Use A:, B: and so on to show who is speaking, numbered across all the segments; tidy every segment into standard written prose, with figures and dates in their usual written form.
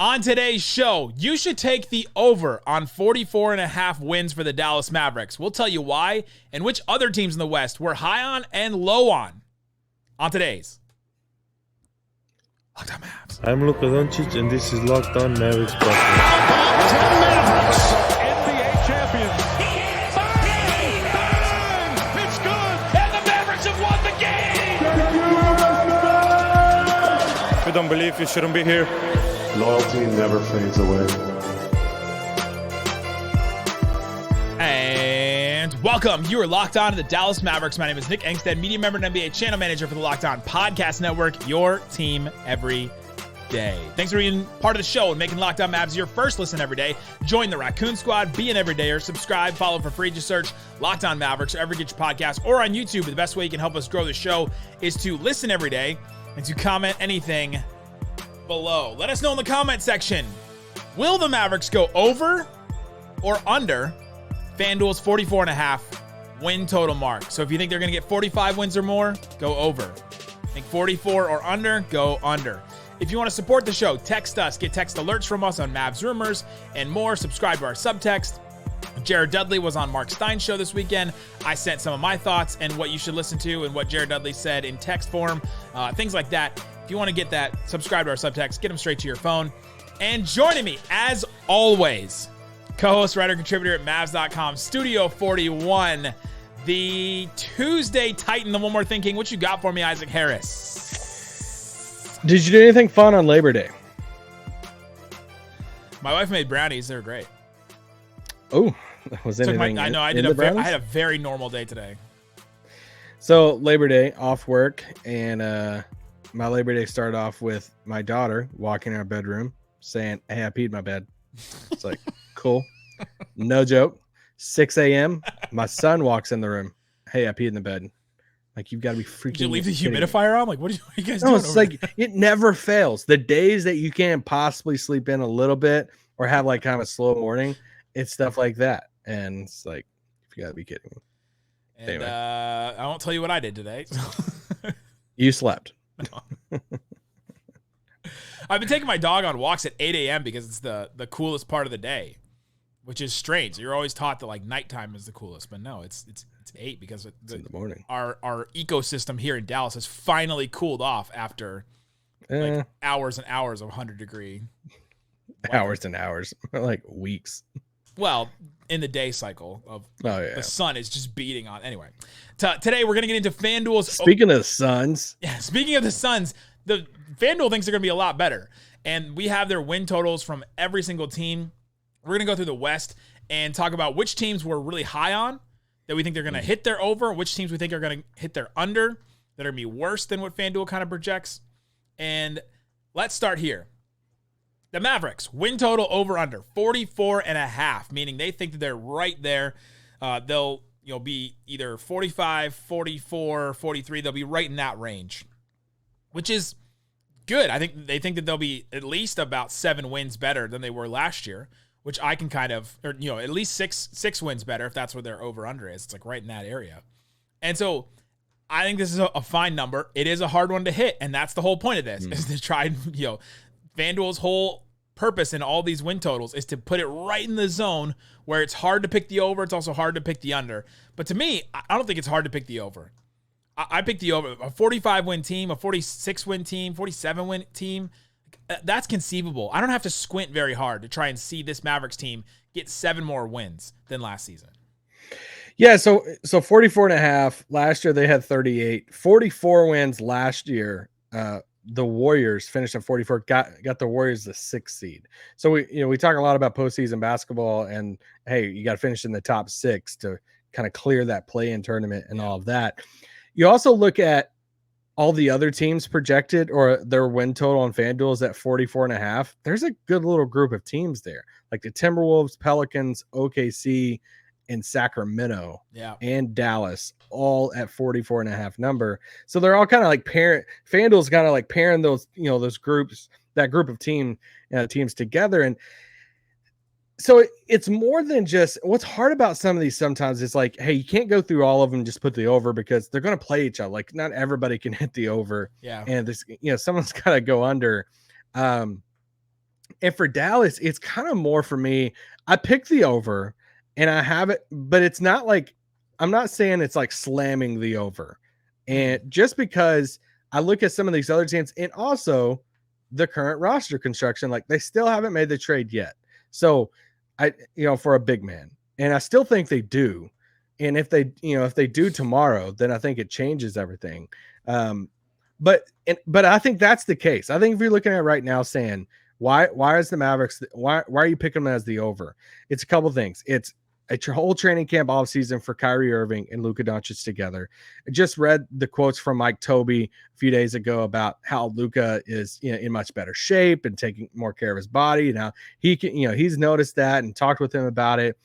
A: On today's show, you should take the over on 44.5 wins for the Dallas Mavericks. We'll tell you why and which other teams in the West we're high on and low on today's Locked On Mavs.
B: I'm Luka Doncic, and this is Locked On Mavericks podcast.
C: Mavericks, NBA champions. Bang! It's good, and the Mavericks have won the game.
B: If you don't believe, you shouldn't be here.
D: Loyalty never fades away.
A: And welcome. You are locked on to the Dallas Mavericks. My name is Nick Angstadt, media member and NBA channel manager for the Locked On Podcast Network, your team every day. Thanks for being part of the show and making Locked On Mavs your first listen every day. Join the Raccoon Squad, be an everydayer, subscribe, follow for free. Just search Locked On Mavericks wherever you get your podcast or on YouTube. The best way you can help us grow the show is to listen every day and to comment anything below. Let us know in the comment section. Will the Mavericks go over or under FanDuel's 44.5 win total mark? So if you think they're going to get 45 wins or more, go over. Think 44 or under, go under. If you want to support the show, text us. Get text alerts from us on Mavs rumors and more. Subscribe to our subtext. Jared Dudley was on Mark Stein's show this weekend. I sent some of my thoughts and what you should listen to and what Jared Dudley said in text form, things like that. If you want to get that, subscribe to our subtext, get them straight to your phone. And joining me, as always, co-host, writer, contributor at Mavs.com, Studio 41, the Tuesday Titan, the One More Thinking. What you got for me, Isaac Harris?
E: Did you do anything fun on Labor Day?
A: My wife made brownies. They were great.
E: Oh, was anything
A: I know. I
E: in
A: did.
E: the
A: I had a very normal day today.
E: So Labor Day, off work, and my Labor Day started off with my daughter walking in our bedroom saying, "Hey, I peed my bed." It's like, cool. No joke. 6 a.m. My son walks in the room. "Hey, I peed in the bed." Like, you've got to be freaking.
A: Did you leave the
E: kidding me.
A: humidifier on? Like, what are you guys
E: No,
A: doing?
E: it's
A: over
E: like
A: there?
E: it never fails. The days that you can't possibly sleep in a little bit or have like kind of a slow morning, it's stuff like that. And it's like, you got to be kidding me.
A: And
E: Anyway.
A: I won't tell you what I did today.
E: You slept.
A: I've been taking my dog on walks at 8 a.m. because it's the coolest part of the day, which is strange. You're always taught that like nighttime is the coolest, but no, it's 8 because
E: It's in the morning.
A: our ecosystem here in Dallas has finally cooled off after like hours and hours of 100-degree
E: Hours and hours, like weeks.
A: Well, in the day cycle of
E: The
A: sun is just beating on. Anyway, today we're going to get into FanDuel's.
E: Speaking of Suns,
A: Speaking of the Suns, the FanDuel thinks they're going to be a lot better. And we have their win totals from every single team. We're going to go through the West and talk about which teams we're really high on, that we think they're going to hit their over, which teams we think are going to hit their under, that are going to be worse than what FanDuel kind of projects. And let's start here. The Mavericks, win total over under 44.5, meaning they think that they're right there. They'll be either 45, 44, 43. They'll be right in that range, which is good. I think they think that they'll be at least about 7 wins better than they were last year, which I can kind of, or at least six wins better if that's where their over under is. It's like right in that area. And so I think this is a fine number. It is a hard one to hit, and that's the whole point of this, is to try and, FanDuel's whole purpose in all these win totals is to put it right in the zone where it's hard to pick the over. It's also hard to pick the under. But to me, I don't think it's hard to pick the over. I picked the over. A 45-win team, a 46-win team, 47-win team, that's conceivable. I don't have to squint very hard to try and see this Mavericks team get 7 more wins than last season.
E: yeah. So 44.5. Last year they had 38, 44 wins last year. The Warriors finished at 44. Got the Warriors the 6th seed. So we talk a lot about postseason basketball, and hey, you got to finish in the top 6 to kind of clear that play-in tournament and all of that. You also look at all the other teams projected or their win total on FanDuel is at 44.5. There's a good little group of teams there, like the Timberwolves, Pelicans, OKC, and Sacramento and Dallas, all at 44.5 number. So they're all kind of like FanDuel's kind of like pairing those, those groups, that group of teams together. And so it's more than just what's hard about some of these. Sometimes it's like, hey, you can't go through all of them and just put the over because they're going to play each other. Like not everybody can hit the over.
A: Yeah.
E: And this, someone's got to go under. And for Dallas, it's kind of more for me. I picked the over and I have it, but it's not like, I'm not saying it's like slamming the over. And just because I look at some of these other teams and also the current roster construction, like they still haven't made the trade yet. So for a big man, and I still think they do. And if they do tomorrow, then I think it changes everything. But I think that's the case. I think if you're looking at it right now saying, why is the Mavericks, why are you picking them as the over? It's a couple things. It's a whole training camp off season for Kyrie Irving and Luka Doncic together. I just read the quotes from Mike Tobey a few days ago about how Luka is in much better shape and taking more care of his body. Now he can, he's noticed that and talked with him about it.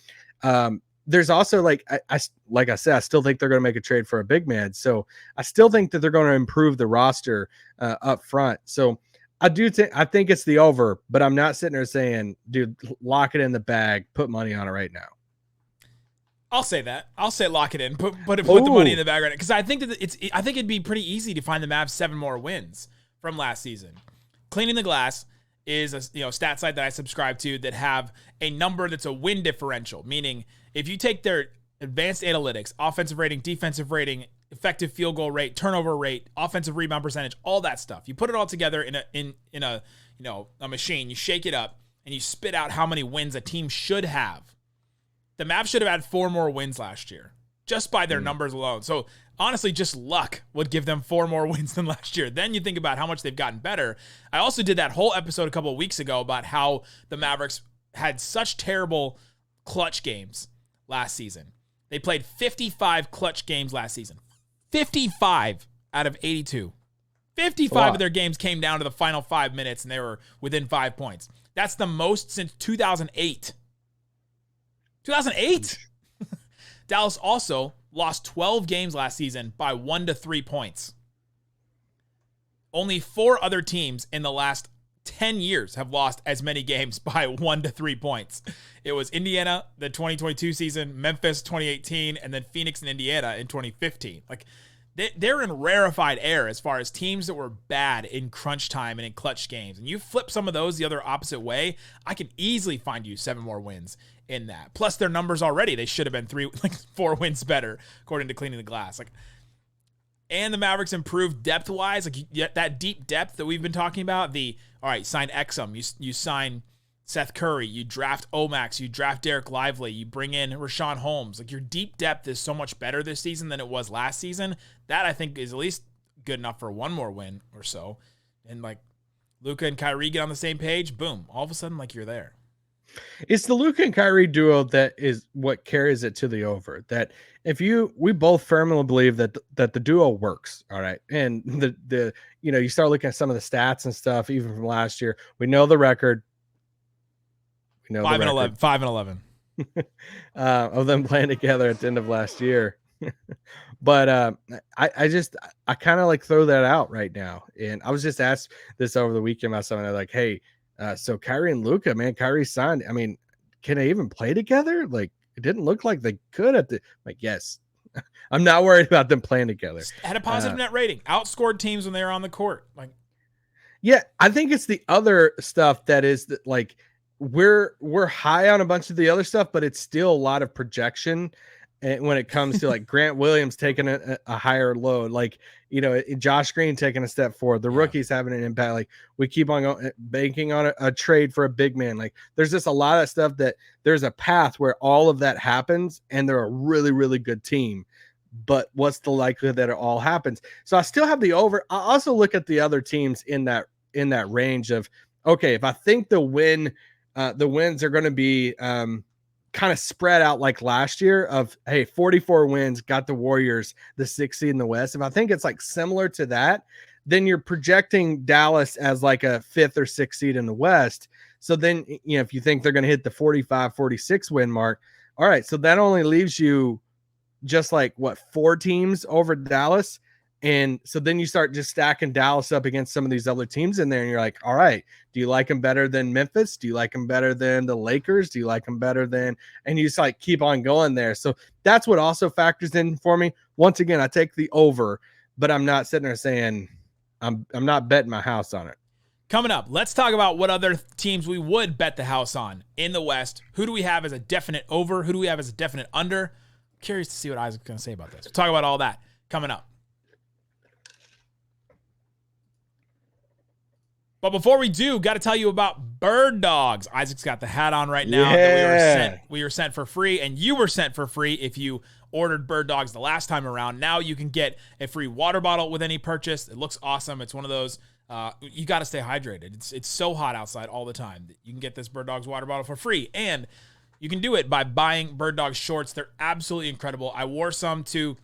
E: There's also like I said, I still think they're going to make a trade for a big man. So I still think that they're going to improve the roster up front. So I think it's the over, but I'm not sitting there saying, dude, lock it in the bag, put money on it right now.
A: I'll say that. I'll say lock it in. Put the money in the bag right now, because I think that I think it'd be pretty easy to find the Mavs 7 more wins from last season. Cleaning the Glass is a stat site that I subscribe to that have a number that's a win differential, meaning if you take their advanced analytics, offensive rating, defensive rating, effective field goal rate, turnover rate, offensive rebound percentage, all that stuff, you put it all together in a machine, you shake it up, and you spit out how many wins a team should have. The Mavs should have had 4 more wins last year, just by their numbers alone. So honestly, just luck would give them 4 more wins than last year. Then you think about how much they've gotten better. I also did that whole episode a couple of weeks ago about how the Mavericks had such terrible clutch games last season. They played 55 clutch games last season. 55 out of 82. 55 of their games came down to the final 5 minutes, and they were within 5 points. That's the most since 2008. 2008. Dallas also lost 12 games last season by 1 to 3 points. Only 4 other teams in the last 10 years have lost as many games by 1 to 3 points. It was Indiana, the 2022 season, Memphis 2018, and then Phoenix and Indiana in 2015. Like, they're in rarefied air as far as teams that were bad in crunch time and in clutch games. And you flip some of those the other opposite way, I can easily find you 7 more wins in that. Plus their numbers already, they should have been 4 wins better, according to Cleaning the Glass. And the Mavericks improved depth-wise, that deep depth that we've been talking about. Sign Exum, you sign Seth Curry, you draft Omax, you draft Derek Lively, you bring in Rashawn Holmes. Your deep depth is so much better this season than it was last season. That, I think, is at least good enough for 1 more win or so. And, Luka and Kyrie get on the same page, boom, all of a sudden, you're there.
E: It's the Luka and Kyrie duo that is what carries it to the over. That we both firmly believe that the duo works. All right. And you start looking at some of the stats and stuff, even from last year. We know the record.
A: 5-11
E: of them playing together at the end of last year. But I kind of throw that out right now. And I was just asked this over the weekend by someone. They're like, hey, so Kyrie and Luka, man, Kyrie signed. I mean, can they even play together? It didn't look like they could yes. I'm not worried about them playing together.
A: Had a positive net rating, outscored teams when they were on the court.
E: Yeah, I think it's the other stuff that is that we're high on a bunch of the other stuff, but it's still a lot of projection. And when it comes to Grant Williams taking a higher load, Josh Green taking a step forward, the rookies having an impact. We keep on banking on a trade for a big man. There's just a lot of stuff that there's a path where all of that happens and they're a really, really good team. But what's the likelihood that it all happens? So I still have the over. I also look at the other teams in that range of, okay, if I think the wins are going to be kind of spread out like last year of, hey, 44 wins, got the Warriors the 6th seed in the West. If I think it's similar to that, then you're projecting Dallas as a 5th or 6th seed in the West. So then, if you think they're going to hit the 45, 46 win mark, all right. So that only leaves you just 4 teams over Dallas. And so then you start just stacking Dallas up against some of these other teams in there. And you're like, all right, do you like them better than Memphis? Do you like them better than the Lakers? Do you like them better than, and you just keep on going there. So that's what also factors in for me. Once again, I take the over, but I'm not sitting there saying I'm not betting my house on it.
A: Coming up, let's talk about what other teams we would bet the house on in the West. Who do we have as a definite over? Who do we have as a definite under? I'm curious to see what Isaac's going to say about this. We'll talk about all that coming up. But before we do, got to tell you about Birddogs. Isaac's got the hat on right now that we were sent for free, and you were sent for free if you ordered Birddogs the last time around. Now you can get a free water bottle with any purchase. It looks awesome. It's one of those, you got to stay hydrated. It's so hot outside all the time. You can get this Birddogs water bottle for free, and you can do it by buying Birddogs shorts. They're absolutely incredible. I wore some to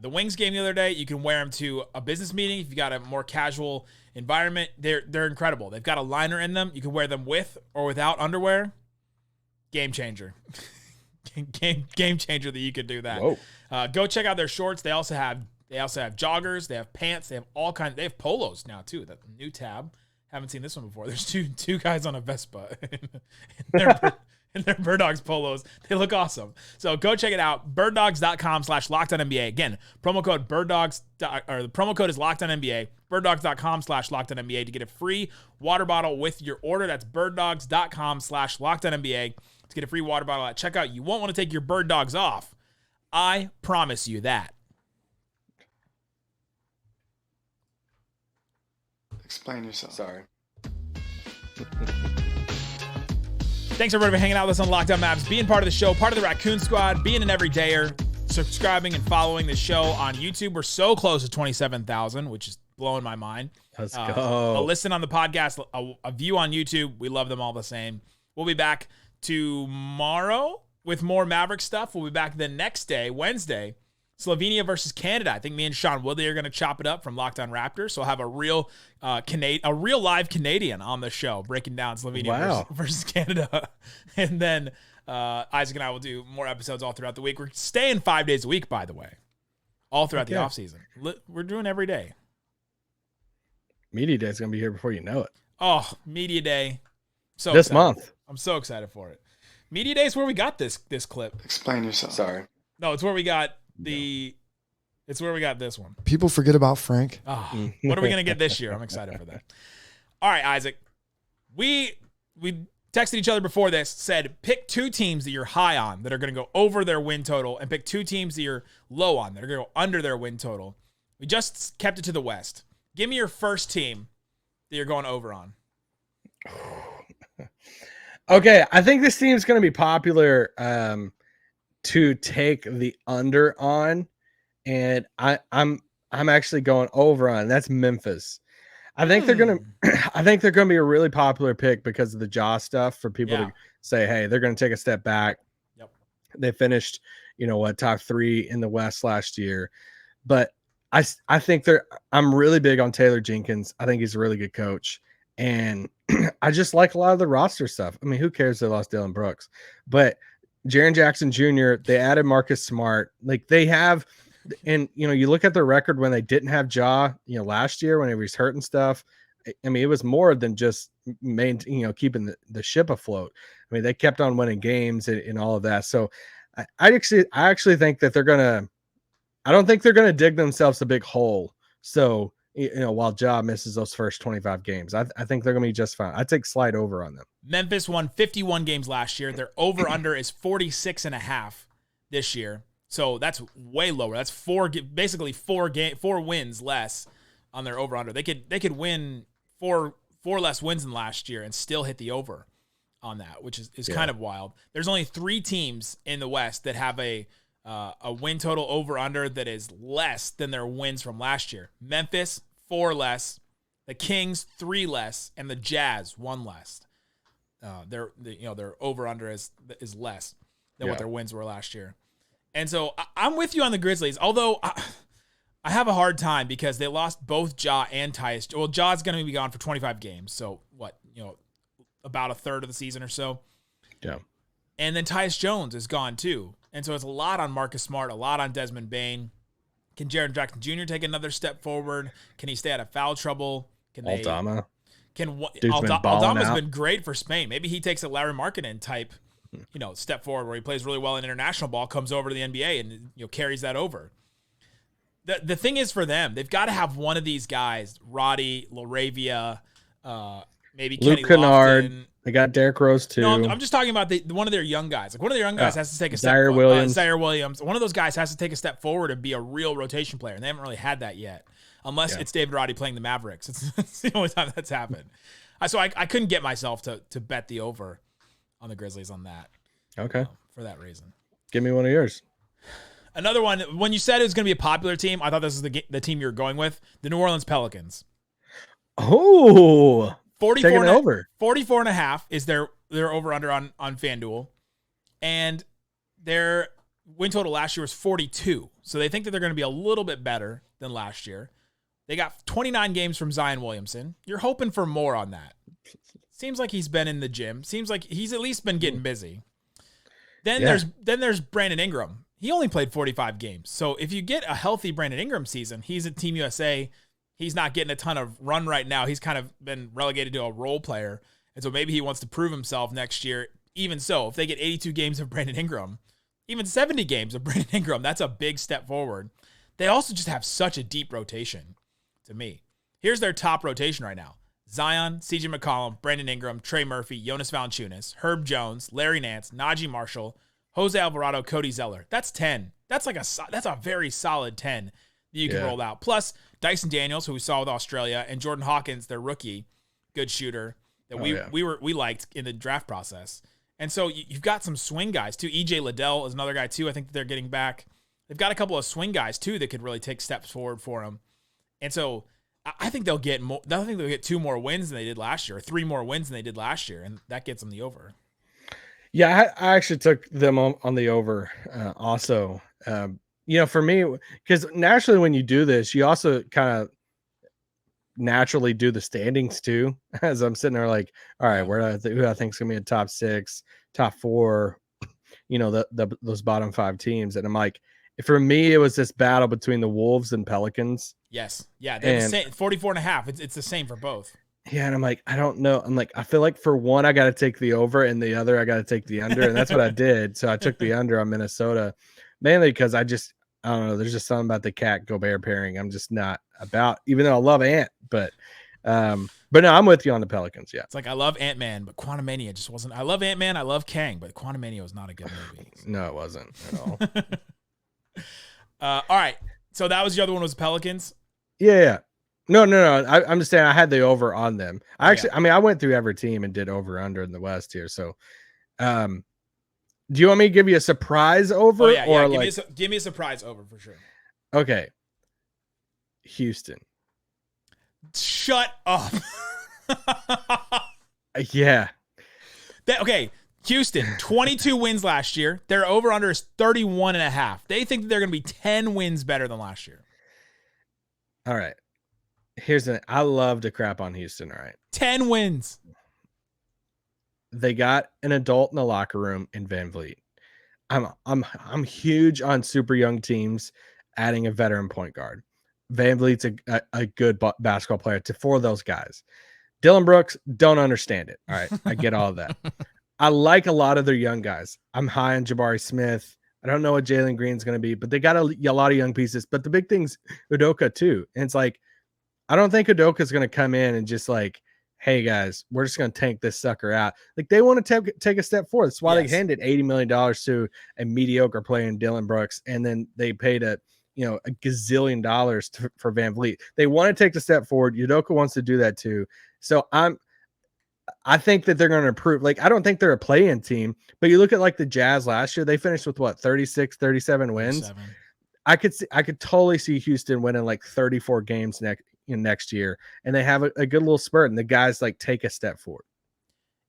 A: the Wings game the other day. You can wear them to a business meeting if you got a more casual environment. They're incredible. They've got a liner in them. You can wear them with or without underwear. Game changer. Game changer that you could do that. Go check out their shorts. They also have joggers. They have pants. They have all kinds. They have polos now too. That new tab. Haven't seen this one before. There's two guys on a Vespa in their Birddogs polos. They look awesome. So go check it out. Birddogs.com/LockedOnNBA. Again, promo code Birddogs, or the promo code is LockedOnNBA. Birddogs.com/LockedOnNBA to get a free water bottle with your order. That's Birddogs.com/LockedOnNBA to get a free water bottle at checkout. You won't want to take your Birddogs off. I promise you that.
F: Explain yourself.
E: Sorry.
A: Thanks everybody for hanging out with us on Locked On Mavs, being part of the show, part of the Raccoon Squad, being an everydayer, subscribing and following the show on YouTube. We're so close to 27,000, which is blowing my mind.
E: Let's go.
A: A listen on the podcast, a view on YouTube. We love them all the same. We'll be back tomorrow with more Maverick stuff. We'll be back the next day, Wednesday, Slovenia versus Canada. I think me and Sean Woodley are going to chop it up from Locked On Raptors. So I'll have a real live Canadian on the show breaking down Slovenia versus Canada. And then Isaac and I will do more episodes all throughout the week. We're staying 5 days a week, by the way, all throughout the offseason. We're doing every day.
E: Media Day is going to be here before you know it.
A: Oh, Media Day. So
E: this
A: excited.
E: month.
A: I'm so excited for it. Media Day is where we got this clip.
F: Explain yourself.
E: Sorry.
A: No, it's where we got it's where we got this one.
G: People forget about Frank.
A: Oh, what are we going to get this year? I'm excited for that. All right, Isaac. We texted each other before this, said pick two teams that you're high on that are going to go over their win total, and pick two teams that you're low on that are going to go under their win total. We just kept it to the West. Give me your first team that you're going over on.
E: Okay, I think this team's going to be popular to take the under on, and I'm actually going over on. That's Memphis. I think they're gonna be a really popular pick because of the jaw stuff for people to say, hey, they're gonna take a step back.
A: Yep.
E: They finished, top 3 in the West last year, but I think I'm really big on Taylor Jenkins. I think he's a really good coach, and I just like a lot of the roster stuff. I mean, who cares they lost Dylan Brooks, but Jaren Jackson Jr., they added Marcus Smart. Like they have, and you look at their record when they didn't have Ja, last year when he was hurt and stuff. I mean, it was more than just keeping the ship afloat. I mean, they kept on winning games and all of that. So I actually think that I don't think they're gonna dig themselves a big hole. So while Ja misses those first 25 games, I think they're gonna be just fine. I take slide over on them.
A: Memphis won 51 games last year. Their over-under is 46.5 this year. So that's way lower. That's basically four wins less on their over-under. They could win four less wins than last year and still hit the over on that, which is kind of wild. There's only 3 teams in the West that have a win total over-under that is less than their wins from last year. Memphis, 4 less. The Kings, 3 less. And the Jazz, 1 less. Their over-under is less than what their wins were last year. And so I'm with you on the Grizzlies, although I have a hard time because they lost both Ja and Tyus. Well, Ja's going to be gone for 25 games. So about a third of the season or so.
E: Yeah.
A: And then Tyus Jones is gone too. And so it's a lot on Marcus Smart, a lot on Desmond Bane. Can Jaren Jackson Jr. take another step forward? Can he stay out of foul trouble?
E: Aldama.
A: Aldama's been great for Spain. Maybe he takes a Larry Markkinen type, step forward where he plays really well in international ball, comes over to the NBA and carries that over. The thing is for them, they've got to have one of these guys, Roddy, LaRavia, maybe
E: Luke
A: Kenny
E: Kennard.
A: Lofton.
E: They got Derrick Rose too.
A: No, I'm just talking about one of their young guys. Like one of their young guys has to take a step.
E: Zaire Williams.
A: Zaire Williams. One of those guys has to take a step forward and be a real rotation player, and they haven't really had that yet, unless it's David Roddy playing the Mavericks. It's the only time that's happened. So I couldn't get myself to bet the over on the Grizzlies on that.
E: Okay.
A: For that reason.
E: Give me one of yours.
A: Another one, when you said it was going to be a popular team, I thought this was the team you were going with, the New Orleans Pelicans.
E: Oh,
A: 44 and a half is their over-under on FanDuel. And their win total last year was 42. So they think that they're going to be a little bit better than last year. They got 29 games from Zion Williamson. You're hoping for more on that. Seems like he's been in the gym. Seems like he's at least been getting busy. Then there's Brandon Ingram. He only played 45 games. So if you get a healthy Brandon Ingram season, he's at Team USA. He's not getting a ton of run right now. He's kind of been relegated to a role player. And so maybe he wants to prove himself next year. Even so, if they get 82 games of Brandon Ingram, even 70 games of Brandon Ingram, that's a big step forward. They also just have such a deep rotation to me. Here's their top rotation right now. Zion, CJ McCollum, Brandon Ingram, Trey Murphy, Jonas Valanciunas, Herb Jones, Larry Nance, Najee Marshall, Jose Alvarado, Cody Zeller. That's 10. That's a very solid 10 that you can roll out. Plus Dyson Daniels, who we saw with Australia, and Jordan Hawkins, their rookie, good shooter that we liked in the draft process. And so you've got some swing guys too. EJ Liddell is another guy too. I think that they're getting back. They've got a couple of swing guys too that could really take steps forward for them. And so I think they'll get more. I think they'll get 2 more wins than they did last year, or 3 more wins than they did last year, and that gets them the over.
E: Yeah, I actually took them on the over also. For me, because naturally when you do this, you also kind of naturally do the standings too. As I'm sitting there like, all right, who I think is going to be a top 6, top 4, those bottom 5 teams. And I'm like, for me, it was this battle between the Wolves and Pelicans.
A: Yes. Yeah. They're the same, 44 and a half. It's the same for both.
E: Yeah. And I'm like, I don't know. I'm like, I feel like for one, I got to take the over, and the other, I got to take the under. And that's what I did. So I took the under on Minnesota, mainly because I don't know. There's just something about the Cat Gobert pairing I'm just not about, even though I love Ant. But no, I'm with you on the Pelicans. Yeah.
A: It's like, I love Ant-Man, but Quantumania just wasn't. I love Ant-Man. I love Kang, but Quantumania was not a good movie.
E: No, it wasn't at all.
A: All right. So that was the other one, was Pelicans.
E: Yeah. No. I'm just saying I had the over on them. I went through every team and did over under in the West here. So, do you want me to give you a surprise over?
A: Give me a surprise over for sure.
E: Okay. Houston.
A: Shut up.
E: Yeah.
A: Okay. Houston, 22 wins last year. Their over-under is 31 and a half. They think that they're going to be 10 wins better than last year.
E: All right. I love to crap on Houston. All right.
A: 10 wins.
E: They got an adult in the locker room in Van Vliet. I'm huge on super young teams adding a veteran point guard. Van Vliet's a good basketball player for those guys. Dylan Brooks, don't understand it. All right. I get all of that. I like a lot of their young guys. I'm high on Jabari Smith. I don't know what Jalen Green's going to be, but they got a lot of young pieces. But the big thing's Udoka too. And it's like, I don't think Udoka's going to come in and just like, hey guys, we're just going to tank this sucker out. Like, they want to take a step forward. That's why they handed $80 million to a mediocre player in Dylan Brooks. And then they paid a gazillion dollars for Van Vliet. They want to take the step forward. Udoka wants to do that too. So I think that they're going to improve. Like, I don't think they're a play-in team, but you look at like the Jazz last year, they finished with 36, 37 wins. 37. I could totally see Houston winning like 34 games next year, and they have a good little spurt, and the guys like take a step forward.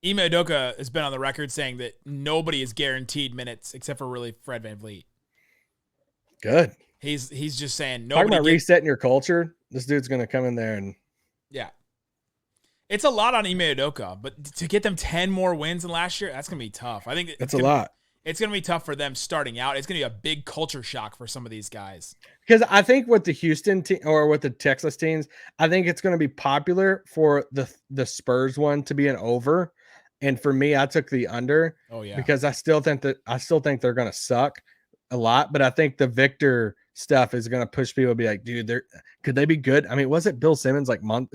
A: Ime Udoka has been on the record saying that nobody is guaranteed minutes except for really Fred VanVleet.
E: Good.
A: He's just saying nobody.
E: Talking about resetting your culture, this dude's going to come in there and
A: it's a lot on Ime Udoka, but to get them 10 more wins than last year, that's going to be tough. I think
E: that's a lot.
A: It's going to be tough for them starting out. It's going to be a big culture shock for some of these guys.
E: Because I think with the Houston team or with the Texas teams, I think it's going to be popular for the Spurs one to be an over. And for me, I took the under.
A: Oh yeah.
E: Because I still think they're going to suck a lot, but I think the Victor stuff is going to push people to be like, dude, could they be good? I mean, was it Bill Simmons like a month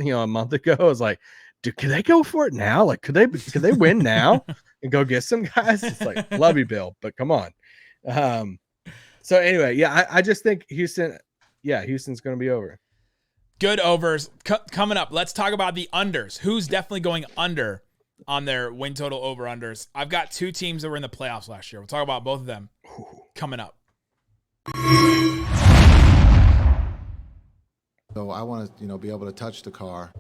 E: ago? I was like, could they go for it now? Like, could they win now and go get some guys? It's like, love you, Bill, but come on. So anyway, yeah, I just think Houston's going to be over.
A: Good overs coming up. Let's talk about the unders. Who's definitely going under on their win total over unders? I've got two teams that were in the playoffs last year. We'll talk about both of them coming up.
G: So I want to, be able to touch the car.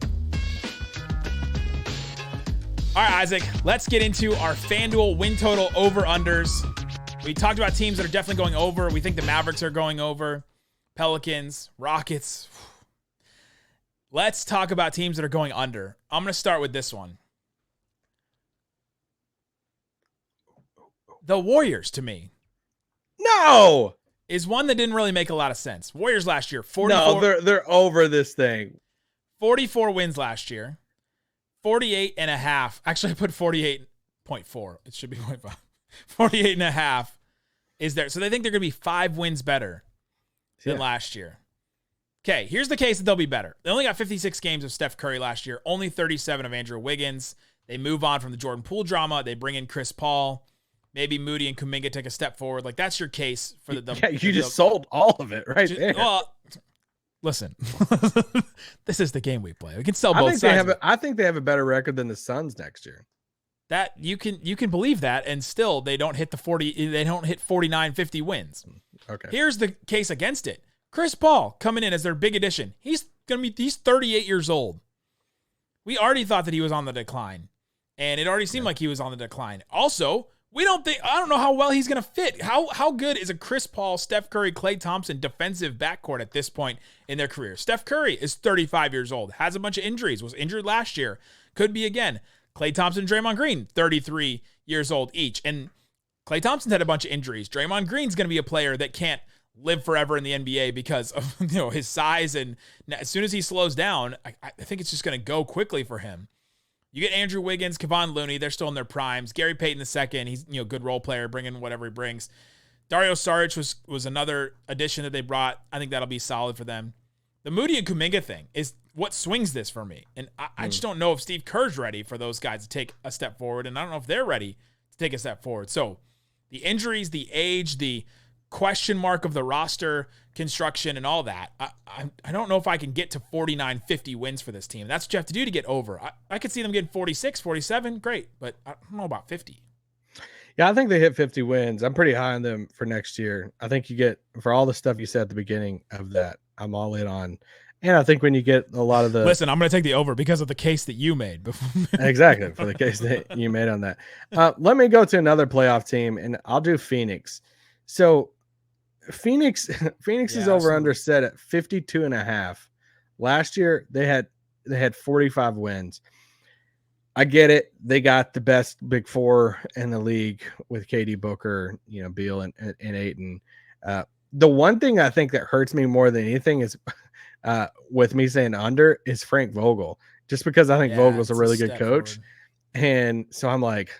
A: All right, Isaac, let's get into our FanDuel win total over unders. We talked about teams that are definitely going over. We think the Mavericks are going over. Pelicans, Rockets. Let's talk about teams that are going under. I'm going to start with this one. The Warriors, to me.
E: No!
A: Is one that didn't really make a lot of sense. Warriors last year, 44.
E: No, they're over this thing.
A: 44 wins last year. 48.5. Actually, I put 48.4. It should be 0.5. 48.5 is there. So they think they're going to be 5 wins better than last year. Okay, here's the case that they'll be better. They only got 56 games of Steph Curry last year, only 37 of Andrew Wiggins. They move on from the Jordan Poole drama. They bring in Chris Paul. Maybe Moody and Kuminga take a step forward. Like, that's your case for the
E: you just sold all of it right there.
A: Well, listen, this is the game we play. We can sell both sides.
E: I think they have a better record than the Suns next year.
A: That you can believe that, and still they don't hit the 40. They don't hit 49, 50 wins.
E: Okay.
A: Here's the case against it. Chris Paul coming in as their big addition. He's 38 years old. We already thought that he was on the decline, and it already seemed like he was on the decline. Also, I don't know how well he's going to fit. How good is a Chris Paul, Steph Curry, Klay Thompson defensive backcourt at this point in their career? Steph Curry is 35 years old, has a bunch of injuries, was injured last year, could be again. Klay Thompson, Draymond Green, 33 years old each. And Klay Thompson had a bunch of injuries. Draymond Green's going to be a player that can't live forever in the NBA because of his size. And as soon as he slows down, I think it's just going to go quickly for him. You get Andrew Wiggins, Kevon Looney. They're still in their primes. Gary Payton II, he's good role player, bringing whatever he brings. Dario Saric was another addition that they brought. I think that'll be solid for them. The Moody and Kuminga thing is what swings this for me. And I just don't know if Steve Kerr's ready for those guys to take a step forward, and I don't know if they're ready to take a step forward. So the injuries, the age, the question mark of the roster construction and all that, I don't know if I can get to 49, 50 wins for this team. That's what you have to do to get over. I could see them getting 46, 47, great, but I don't know about 50.
E: Yeah, I think they hit 50 wins. I'm pretty high on them for next year. I think you get, for all the stuff you said at the beginning of that, I'm all in on. And I think when you get a lot of the...
A: Listen, I'm going to take the over because of the case that you made.
E: Exactly, for the case that you made on that. Let me go to another playoff team, and I'll do Phoenix. So Phoenix is over under set at 52.5. Last year, they had 45 wins. I get it. They got the best big four in the league with KD, Booker, Beal and Ayton. The one thing I think that hurts me more than anything is with me saying under is Frank Vogel, just because I think Vogel's a really good coach. Forward. And so I'm like,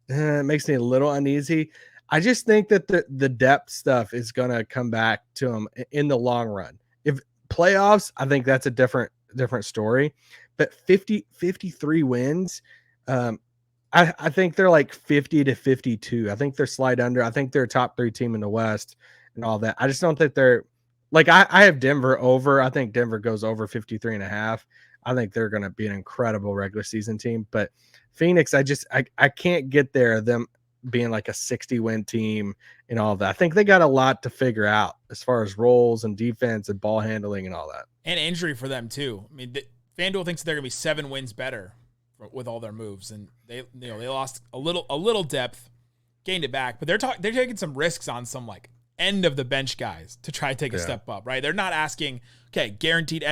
E: it makes me a little uneasy. I just think that the depth stuff is going to come back to him in the long run. If playoffs, I think that's a different story. But 53 wins, I think they're like 50 to 52. I think they're slide under. I think they're a top 3 team in the West and all that. I just don't think they're like, I have Denver over. I think Denver goes over 53.5. I think they're going to be an incredible regular season team. But Phoenix, I can't get there. Them being like a 60-win team and all that. I think they got a lot to figure out as far as roles and defense and ball handling and all that. And
A: injury for them too. I mean, FanDuel thinks they're going to be 7 wins better with all their moves, and they lost a little depth, gained it back, but they're taking some risks on some like end of the bench guys to try to take a step up, right? They're not asking guaranteed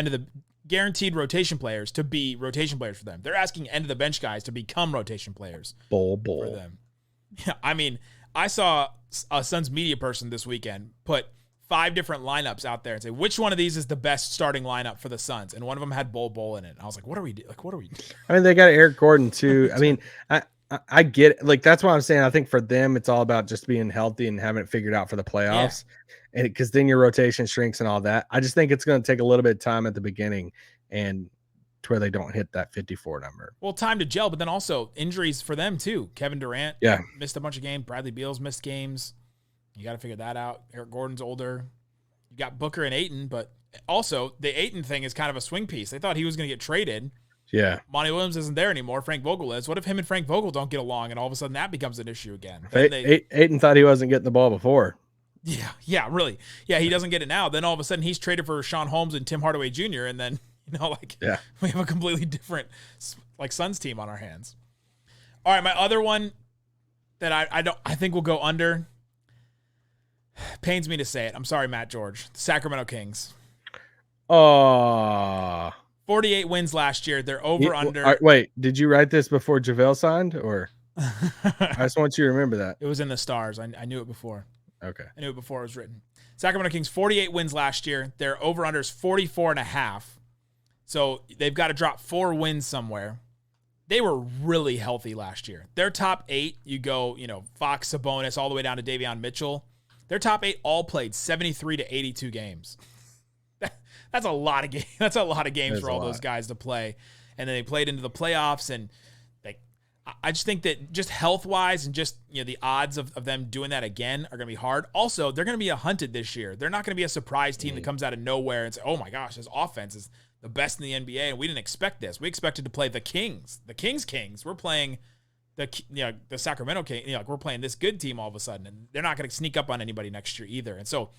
A: rotation players to be rotation players for them. They're asking end of the bench guys to become rotation players for them. Yeah, I mean, I saw a Suns media person this weekend put 5 different lineups out there and say, which one of these is the best starting lineup for the Suns? And one of them had Bol in it. And I was like, what are we doing?
E: I mean, they got Eric Gordon too. I mean, I get it. Like, that's why I'm saying, I think for them, it's all about just being healthy and having it figured out for the playoffs. Yeah. And because then your rotation shrinks and all that. I just think it's going to take a little bit of time at the beginning. And to where they don't hit that 54 number.
A: Well, time to gel, but then also injuries for them too. Kevin Durant missed a bunch of games. Bradley Beal's missed games. You got to figure that out. Eric Gordon's older. You got Booker and Ayton, but also the Ayton thing is kind of a swing piece. They thought he was going to get traded.
E: Yeah.
A: Monty Williams isn't there anymore. Frank Vogel is. What if him and Frank Vogel don't get along and all of a sudden that becomes an issue again?
E: Ayton thought he wasn't getting the ball before.
A: Yeah, really. Yeah, he doesn't get it now. Then all of a sudden he's traded for Sean Holmes and Tim Hardaway Jr. And then, we have a completely different Suns team on our hands. All right, my other one that I think will go under. Pains me to say it. I'm sorry, Matt George. The Sacramento Kings. 48 wins last year. They're over under.
E: Wait, did you write this before JaVale signed, or? I just want you to remember that.
A: It was in the stars. I knew it before.
E: Okay.
A: I knew it before it was written. Sacramento Kings, 48 wins last year. Their over-under is 44.5. So they've got to drop 4 wins somewhere. They were really healthy last year. Their top 8, you go, Fox, Sabonis, all the way down to Davion Mitchell. Their top 8 all played 73 to 82 games. That's a lot of games. That's a lot of games for all those guys to play. And then they played into the playoffs. And I just think that just health-wise and just the odds of them doing that again are going to be hard. Also, they're going to be hunted this year. They're not going to be a surprise team that comes out of nowhere and say, oh my gosh, this offense is the best in the NBA, and we didn't expect this. We expected to play the Kings. The Kings. We're playing the Sacramento Kings. We're playing this good team all of a sudden, and they're not going to sneak up on anybody next year either. And so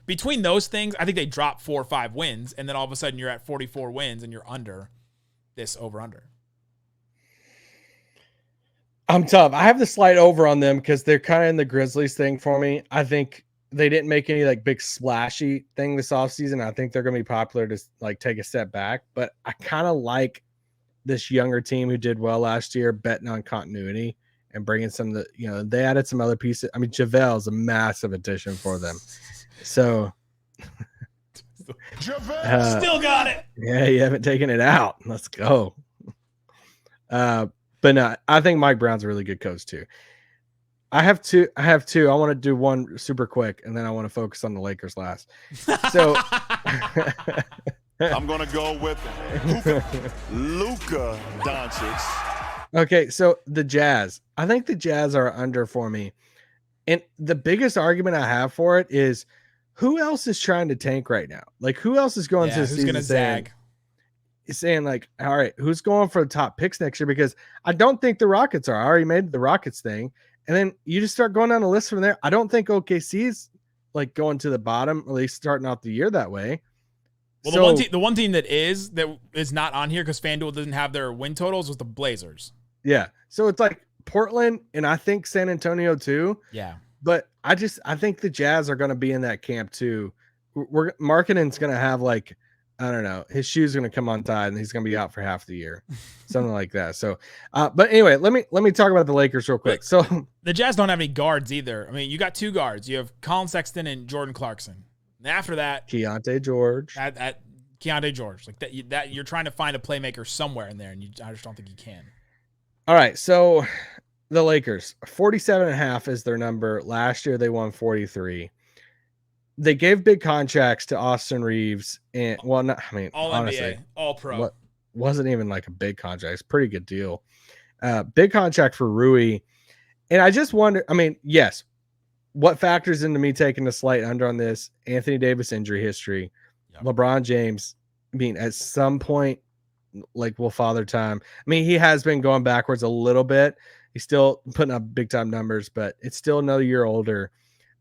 A: between those things, I think they drop 4 or 5 wins, and then all of a sudden you're at 44 wins and you're under this over-under.
E: I'm tough. I have the slight over on them because they're kind of in the Grizzlies thing for me. I think they didn't make any big splashy thing this offseason. I think they're going to be popular to take a step back, but I kind of like this younger team who did well last year, betting on continuity and bringing some of the, they added some other pieces. I mean, JaVale is a massive addition for them. So
A: still got it.
E: Yeah, you haven't taken it out. Let's go. But no, I think Mike Brown's a really good coach too. I have two. I want to do one super quick, and then I want to focus on the Lakers last. So
C: I'm gonna go with Luka Doncic.
E: Okay, so the Jazz. I think the Jazz are under for me, and the biggest argument I have for it is who else is trying to tank right now? Who else is going to the season zag? Saying all right, who's going for the top picks next year? Because I don't think the Rockets are. I already made the Rockets thing. And then you just start going down the list from there. I don't think OKC's going to the bottom, at least starting off the year that way.
A: Well, the one team that is not on here because FanDuel doesn't have their win totals was the Blazers.
E: Yeah. So it's Portland and I think San Antonio too.
A: Yeah.
E: But I think the Jazz are going to be in that camp too. Markkanen's going to have I don't know. His shoe's going to come untied and he's going to be out for half the year. Something like that. So, but anyway, let me talk about the Lakers real quick. So
A: the Jazz don't have any guards either. I mean, you got 2 guards. You have Colin Sexton and Jordan Clarkson. And after that,
E: Keontae George.
A: Keontae George. That you're trying to find a playmaker somewhere in there, and I just don't think you can.
E: All right. So the Lakers, 47.5 is their number. Last year they won 43. They gave big contracts to Austin Reeves and
A: all
E: honestly,
A: NBA, all pro.
E: Wasn't even a big contract. It's a pretty good deal. Big contract for Rui. And I just wonder, yes, what factors into me taking a slight under on this? Anthony Davis injury history. Yep. LeBron James, at some point, will father time. He has been going backwards a little bit. He's still putting up big time numbers, but it's still another year older.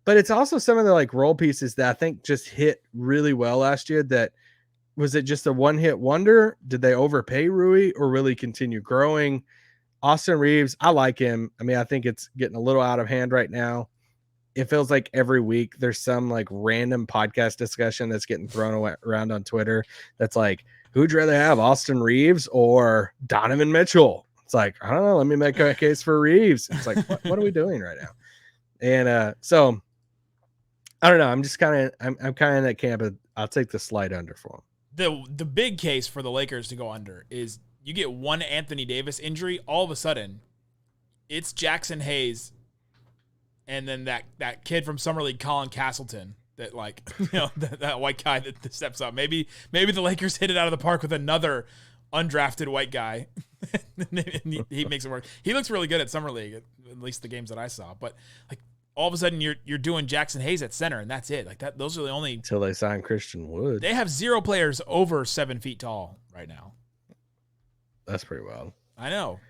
E: But it's also some of the role pieces that I think just hit really well last year. That was it just a one-hit wonder? Did they overpay Rui or really continue growing? Austin Reeves, I like him. I think it's getting a little out of hand right now. It feels like every week there's some random podcast discussion that's getting thrown around on Twitter. That's who'd you rather have, Austin Reeves or Donovan Mitchell? It's I don't know. Let me make a case for Reeves. It's what are we doing right now? And so I don't know. I'm just I'm kind of in that camp of I'll take the slight under for him.
A: The big case for the Lakers to go under is you get one Anthony Davis injury, all of a sudden it's Jackson Hayes and then that kid from Summer League, Colin Castleton, that that white guy that steps up. Maybe the Lakers hit it out of the park with another undrafted white guy. And he makes it work. He looks really good at Summer League, at least the games that I saw. But like all of a sudden you're doing Jackson Hayes at center, and that's it. Like that, those are the only
E: until they sign Christian Wood.
A: They have 0 players over 7 feet tall right now.
E: That's pretty wild.
A: I know.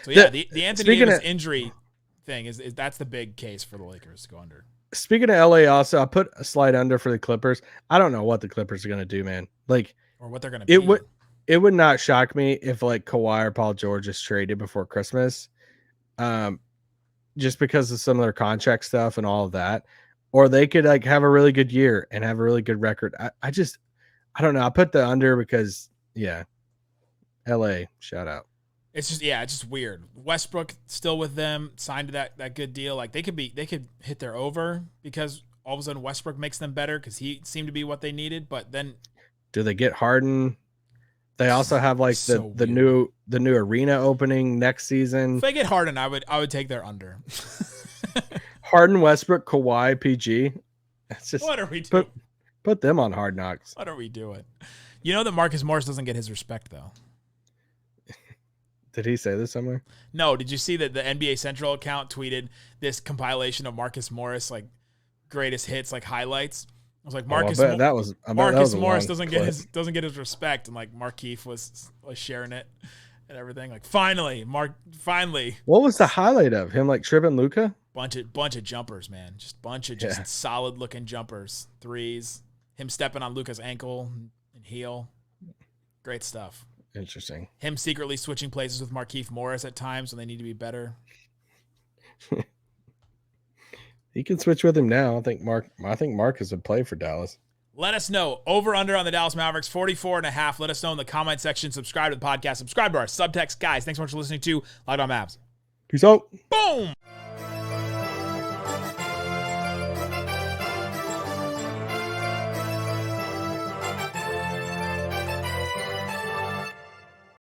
A: So yeah, the Anthony Davis injury thing is that's the big case for the Lakers to go under.
E: Speaking of LA, also I put a slide under for the Clippers. I don't know what the Clippers are gonna do, man. Like,
A: or what they're gonna be.
E: It would not shock me if like Kawhi or Paul George is traded before Christmas, just because of some of their contract stuff and all of that, or they could like have a really good year and have a really good record. I don't know. I put the under because LA, shout out.
A: It's just weird. Westbrook still with them, signed to that good deal. Like they could hit their over because all of a sudden Westbrook makes them better because he seemed to be what they needed. But then,
E: do they get Harden? They also have like the new arena opening next season.
A: If they get Harden, I would take their under.
E: Harden, Westbrook, Kawhi, PG. That's just
A: what are we doing?
E: Put them on Hard Knocks.
A: What are we doing? You know that Marcus Morris doesn't get his respect though.
E: Did he say this somewhere?
A: No. Did you see that the NBA Central account tweeted this compilation of Marcus Morris like greatest hits like highlights? I was like, Marcus Morris doesn't get his respect, and like Markieff was sharing it and everything. Like finally.
E: What was the highlight of him? Like tripping Luka?
A: Bunch of jumpers, man. Just bunch of solid looking jumpers, threes. Him stepping on Luka's ankle and heel. Great stuff.
E: Interesting. Him
A: secretly switching places with Markieff Morris at times when they need to be better.
E: He can switch with him now. I think Marcus would play for Dallas.
A: Let us know. Over under on the Dallas Mavericks, 44.5. Let us know in the comment section. Subscribe to the podcast. Subscribe to our subtext. Guys, thanks so much for listening to Locked On Mavs.
E: Peace out.
A: Boom.